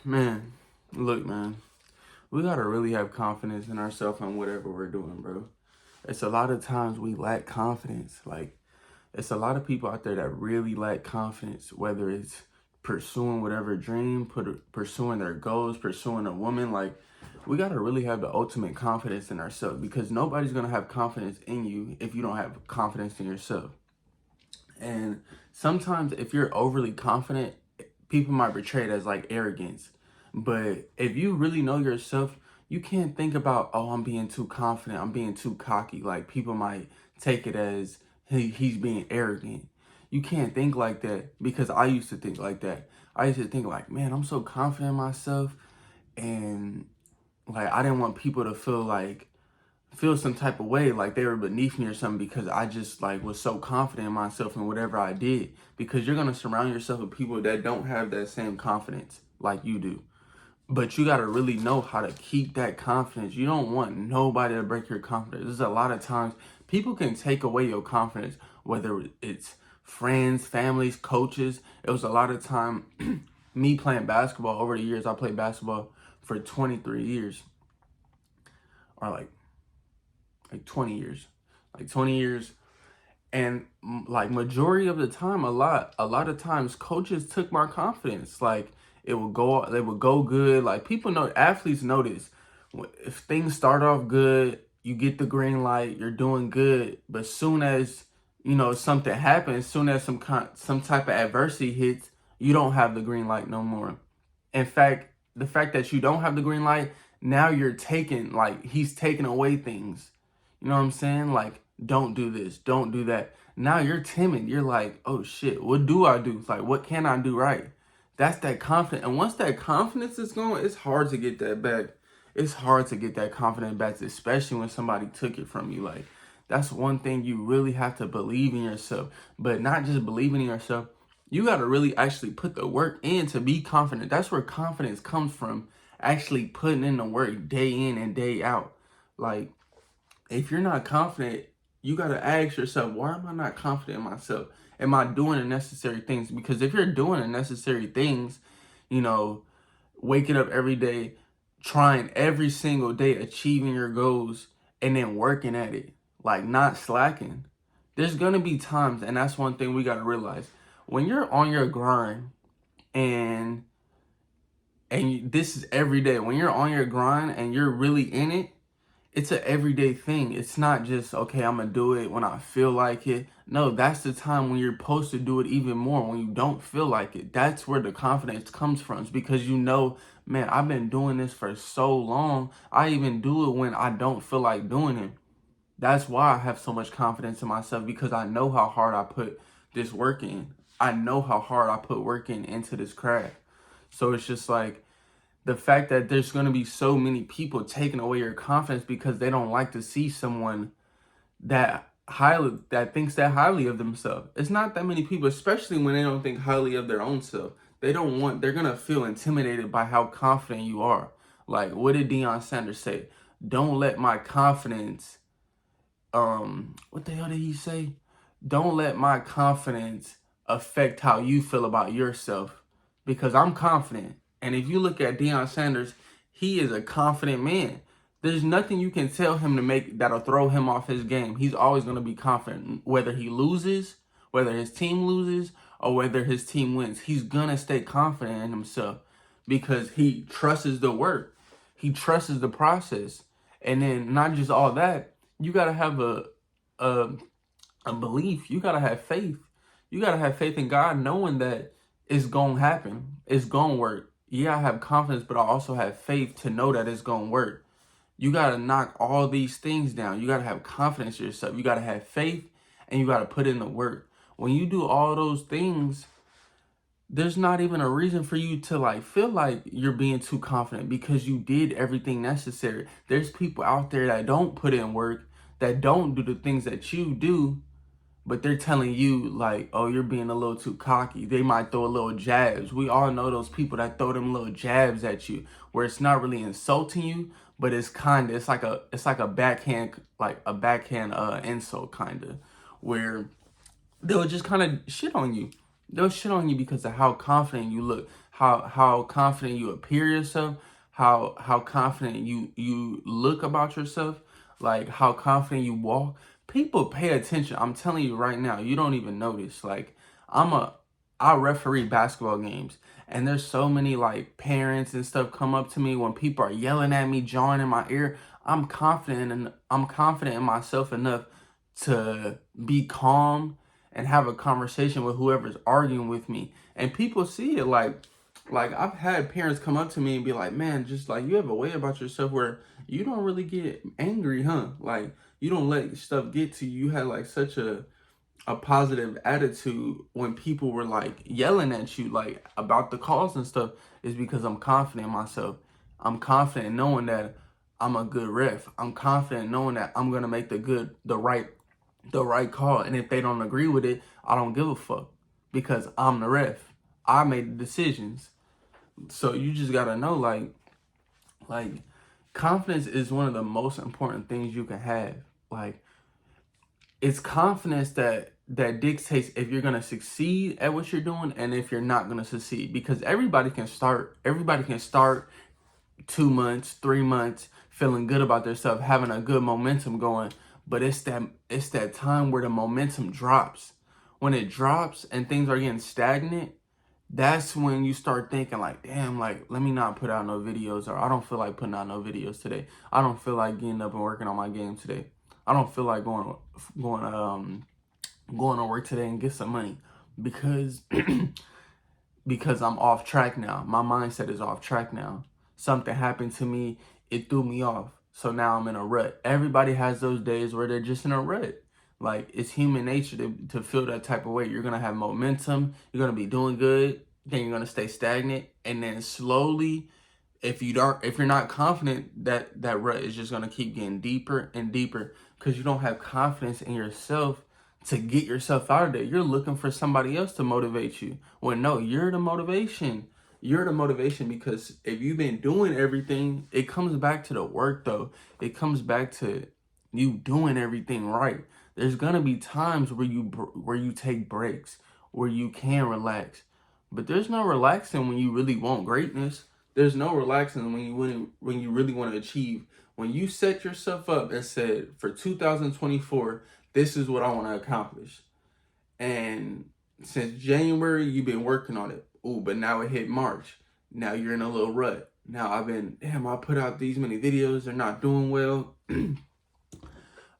Man, look, man, we gotta really have confidence in ourselves and whatever we're doing, bro. It's a lot of times we lack confidence. Like, it's a lot of people out there that really lack confidence, whether it's pursuing whatever dream, pursuing their goals, pursuing a woman. Like, we gotta really have the ultimate confidence in ourselves because nobody's gonna have confidence in you if you don't have confidence in yourself. And sometimes if you're overly confident, people might portray it as like arrogance. But if you really know yourself, you can't think about, oh, I'm being too confident, I'm being too cocky. Like people might take it as he's being arrogant. You can't think like that because I used to think like that. I used to think like, man, I'm so confident in myself, and like I didn't want people to feel some type of way like they were beneath me or something because I just like was so confident in myself and whatever I did, because you're going to surround yourself with people that don't have that same confidence like you do. But you got to really know how to keep that confidence. You don't want nobody to break your confidence. There's a lot of times people can take away your confidence, whether it's friends, families, coaches. It was a lot of time me playing basketball over the years. I played basketball for 23 years, or like 20 years, like 20 years. And like majority of the time, a lot of times coaches took my confidence. Like they would go good. Like people know, athletes know this. If things start off good, you get the green light, you're doing good. But soon as, something happens, soon as some type of adversity hits, you don't have the green light no more. In fact, the fact that you don't have the green light, now you're taking, like, he's taking away things. You know what I'm saying? Like, don't do this, don't do that. Now you're timid. You're like, oh shit, what do I do? It's like, what can I do right? That's that confidence. And once that confidence is gone, it's hard to get that back. It's hard to get that confidence back, especially when somebody took it from you. Like, that's one thing you really have to believe in yourself. But not just believing in yourself, you got to really actually put the work in to be confident. That's where confidence comes from. Actually putting in the work day in and day out. Like, if you're not confident, you got to ask yourself, why am I not confident in myself? Am I doing the necessary things? Because if you're doing the necessary things, you know, waking up every day, trying every single day, achieving your goals, and then working at it, like not slacking, there's going to be times, and that's one thing we got to realize. When you're on your grind and this is every day, when you're on your grind and you're really in it, it's an everyday thing. It's not just, okay, I'm gonna do it when I feel like it. No, that's the time when you're supposed to do it even more, when you don't feel like it. That's where the confidence comes from. It's because you know, man, I've been doing this for so long. I even do it when I don't feel like doing it. That's why I have so much confidence in myself, because I know how hard I put this work in. I know how hard I put work into this craft. So it's just like, the fact that there's going to be so many people taking away your confidence because they don't like to see someone that thinks that highly of themselves. It's not that many people, especially when they don't think highly of their own self. They're going to feel intimidated by how confident you are. Like, what did Deion Sanders say? Don't let my confidence, what the hell did he say? Don't let my confidence affect how you feel about yourself, because I'm confident. And if you look at Deion Sanders, he is a confident man. There's nothing you can tell him to make that'll throw him off his game. He's always going to be confident, whether he loses, whether his team loses, or whether his team wins. He's going to stay confident in himself because he trusts the work. He trusts the process. And then not just all that, you got to have a belief. You got to have faith. You got to have faith in God, knowing that it's going to happen. It's going to work. Yeah, I have confidence, but I also have faith to know that it's going to work. You got to knock all these things down. You got to have confidence in yourself. You got to have faith, and you got to put in the work. When you do all those things, there's not even a reason for you to like feel like you're being too confident, because you did everything necessary. There's people out there that don't put in work, that don't do the things that you do, but they're telling you like, oh, you're being a little too cocky. They might throw a little jabs. We all know those people that throw them little jabs at you, where it's not really insulting you, but it's like a backhand insult kind of, where they'll just kind of shit on you. They'll shit on you because of how confident you look, how confident you appear yourself, how confident you look about yourself, like how confident you walk. People pay attention. I'm telling you right now, you don't even notice. Like I'm a I referee basketball games, and there's so many like parents and stuff come up to me when people are yelling at me, jawing in my ear. I'm confident in myself enough to be calm and have a conversation with whoever's arguing with me. And people see it like I've had parents come up to me and be like, "Man, just like you have a way about yourself where you don't really get angry, huh? Like you don't let stuff get to you. You had like such a positive attitude when people were like yelling at you like about the calls and stuff." Is because I'm confident in myself. I'm confident knowing that I'm a good ref. I'm confident knowing that I'm gonna make the right call. And if they don't agree with it, I don't give a fuck because I'm the ref. I made the decisions. So you just gotta know like confidence is one of the most important things you can have. Like it's confidence that dictates if you're gonna succeed at what you're doing and if you're not gonna succeed. Because everybody can start 2 months, 3 months, feeling good about themselves, having a good momentum going. But it's that time where the momentum drops. When it drops and things are getting stagnant, that's when you start thinking like, damn, like let me not put out no videos, or I don't feel like putting out no videos today. I don't feel like getting up and working on my game today. I don't feel like going to work today and get some money because because I'm off track now. My mindset is off track now. Something happened to me, it threw me off. So now I'm in a rut. Everybody has those days where they're just in a rut. Like it's human nature to feel that type of way. You're gonna have momentum, you're gonna be doing good, then you're gonna stay stagnant, and then slowly, if you're not confident, that rut is just gonna keep getting deeper and deeper because you don't have confidence in yourself to get yourself out of there. You're looking for somebody else to motivate you. Well, no, you're the motivation. You're the motivation because if you've been doing everything, it comes back to the work though. It comes back to you doing everything right. There's gonna be times where you take breaks, where you can relax, but there's no relaxing when you really want greatness. There's no relaxing when you really want to achieve. When you set yourself up and said for 2024, this is what I want to accomplish. And since January, you've been working on it. Ooh, but now it hit March. Now you're in a little rut. Now I put out these many videos. They're not doing well.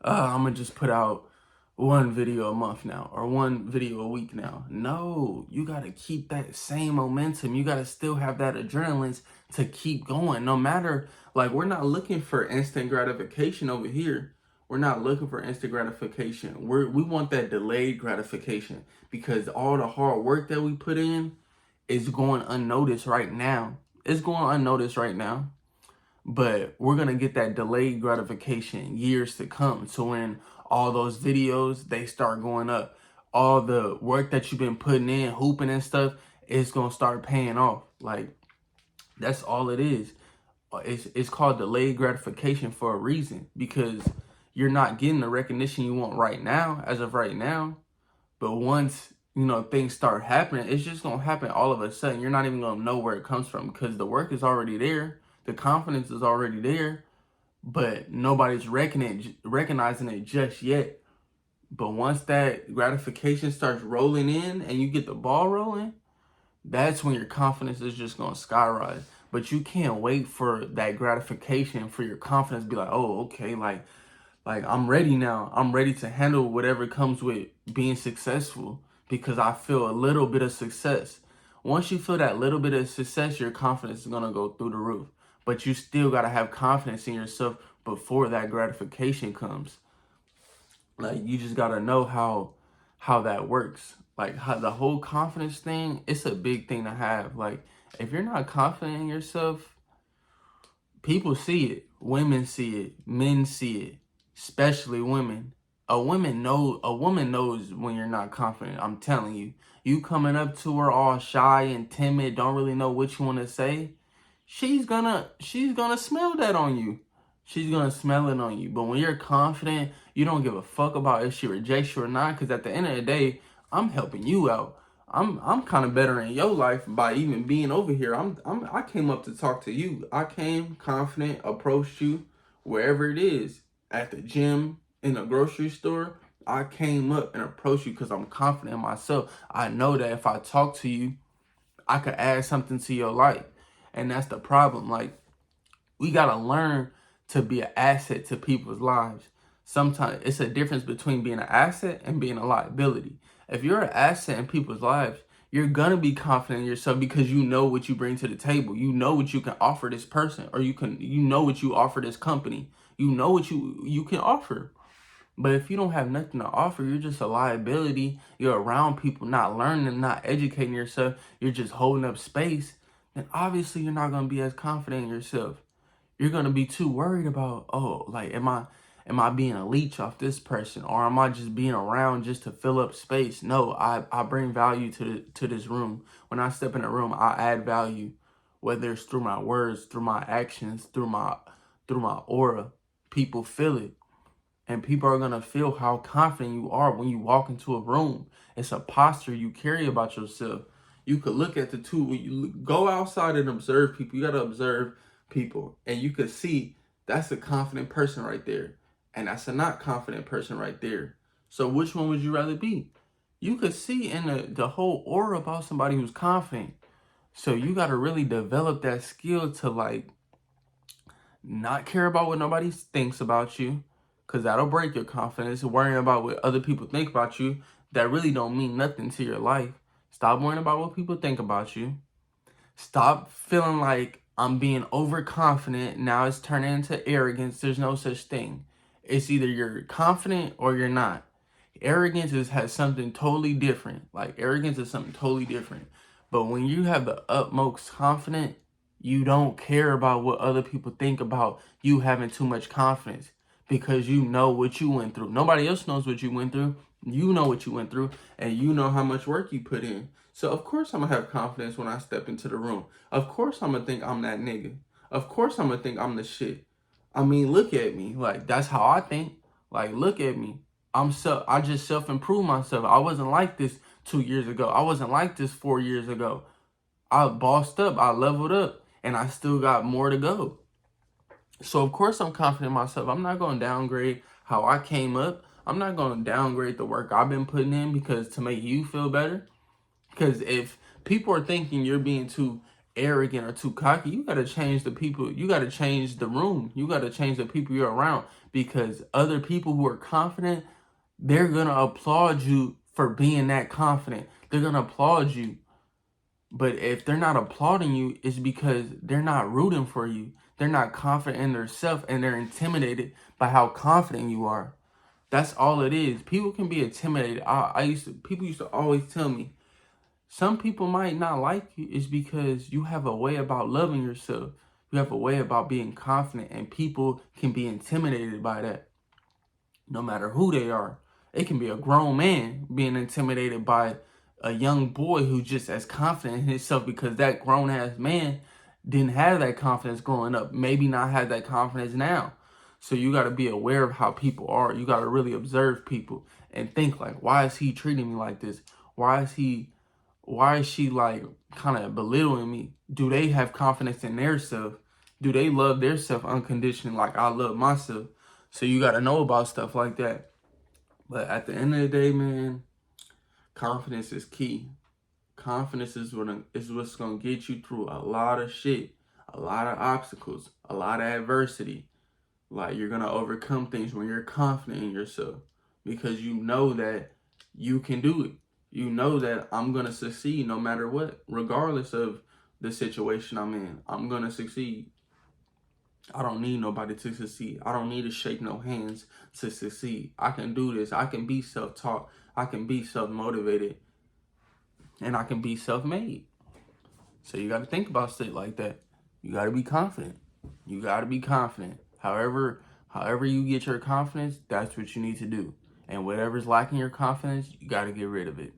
I'm going to just put out one video a month now or one video a week now. No, you got to keep that same momentum. You got to still have that adrenaline to keep going. No matter, like, we're not looking for instant gratification over here. We're not looking for instant gratification. We want that delayed gratification because all the hard work that we put in is going unnoticed right now. It's going unnoticed right now. But we're going to get that delayed gratification years to come. So when all those videos, they start going up, all the work that you've been putting in, hooping and stuff, it's going to start paying off. Like, that's all it is. It's called delayed gratification for a reason because you're not getting the recognition you want right now, as of right now. But once, things start happening, it's just going to happen all of a sudden. You're not even going to know where it comes from because the work is already there. The confidence is already there, but nobody's recognizing it just yet. But once that gratification starts rolling in and you get the ball rolling, that's when your confidence is just going to skyrocket. But you can't wait for that gratification for your confidence to be like, oh, okay, like I'm ready now. I'm ready to handle whatever comes with being successful because I feel a little bit of success. Once you feel that little bit of success, your confidence is going to go through the roof. But you still got to have confidence in yourself before that gratification comes. Like, you just got to know how that works. Like, how the whole confidence thing, it's a big thing to have. Like, if you're not confident in yourself, people see it. Women see it. Men see it. Especially women. A woman knows when you're not confident. I'm telling you. You coming up to her all shy and timid, don't really know what you want to say. She's gonna smell that on you. She's gonna smell it on you. But when you're confident, you don't give a fuck about if she rejects you or not. Because at the end of the day, I'm helping you out. I'm kind of better in your life by even being over here. I came up to talk to you. I came confident, approached you wherever it is, at the gym, in the grocery store. I came up and approached you because I'm confident in myself. I know that if I talk to you, I could add something to your life. And that's the problem. Like, we gotta learn to be an asset to people's lives. Sometimes it's a difference between being an asset and being a liability. If you're an asset in people's lives, you're gonna be confident in yourself because you know what you bring to the table. You know what you can offer this person, or you know what you offer this company. You know what you can offer. But if you don't have nothing to offer, you're just a liability. You're around people not learning, not educating yourself. You're just holding up space. Then obviously you're not gonna be as confident in yourself. You're gonna be too worried about, oh, like, am I being a leech off this person, or am I just being around just to fill up space? No, I bring value to this room. When I step in a room, I add value, whether it's through my words, through my actions, through my aura. People feel it. And people are going to feel how confident you are when you walk into a room. It's a posture you carry about yourself. You could look at the two. When you go outside and observe people, you got to observe people. And you could see that's a confident person right there. And that's a not confident person right there. So which one would you rather be? You could see in the whole aura about somebody who's confident. So you got to really develop that skill to, like, not care about what nobody thinks about you, because that'll break your confidence. Worrying about what other people think about you, that really don't mean nothing to your life. Stop worrying about what people think about you. Stop feeling like I'm being overconfident. Now it's turning into arrogance. There's no such thing. It's either you're confident or you're not. Has something totally different. Like, arrogance is something totally different. But when you have the utmost confidence, you don't care about what other people think about you having too much confidence, because you know what you went through. Nobody else knows what you went through. You know what you went through, and you know how much work you put in. So of course I'm gonna have confidence when I step into the room. Of course I'm gonna think I'm that nigga. Of course I'm gonna think I'm the shit. I mean, look at me. Like, that's how I think. Like, look at me. I just self-improved myself. I wasn't like this 2 years ago. I wasn't like this 4 years ago. I bossed up, I leveled up, and I still got more to go. So of course I'm confident in myself. I'm not gonna downgrade how I came up. I'm not gonna downgrade the work I've been putting in because to make you feel better. Because if people are thinking you're being too arrogant or too cocky, you gotta change the people. You gotta change the room. You gotta change the people you're around, because other people who are confident, they're gonna applaud you for being that confident. They're gonna applaud you. But if they're not applauding you, it's because they're not rooting for you. They're not confident in themselves, and they're intimidated by how confident you are. That's all it is. People can be intimidated. People used to always tell me, some people might not like you is because you have a way about loving yourself. You have a way about being confident, and people can be intimidated by that, no matter who they are. It can be a grown man being intimidated by a young boy who's just as confident in himself, because that grown ass man didn't have that confidence growing up. Maybe not have that confidence now. So you got to be aware of how people are. You got to really observe people and think, like, why is he treating me like this? Why is she like kind of belittling me? Do they have confidence in their self? Do they love their self unconditionally like I love myself? So you got to know about stuff like that. But at the end of the day, man, confidence is key. Confidence is what's going to get you through a lot of shit, a lot of obstacles, a lot of adversity. Like, you're going to overcome things when you're confident in yourself, because you know that you can do it. You know that I'm going to succeed no matter what, regardless of the situation I'm in. I'm going to succeed. I don't need nobody to succeed. I don't need to shake no hands to succeed. I can do this. I can be self-taught. I can be self-motivated. And I can be self-made. So you got to think about shit like that. You got to be confident. You got to be confident. However you get your confidence, that's what you need to do. And whatever's lacking your confidence, you got to get rid of it.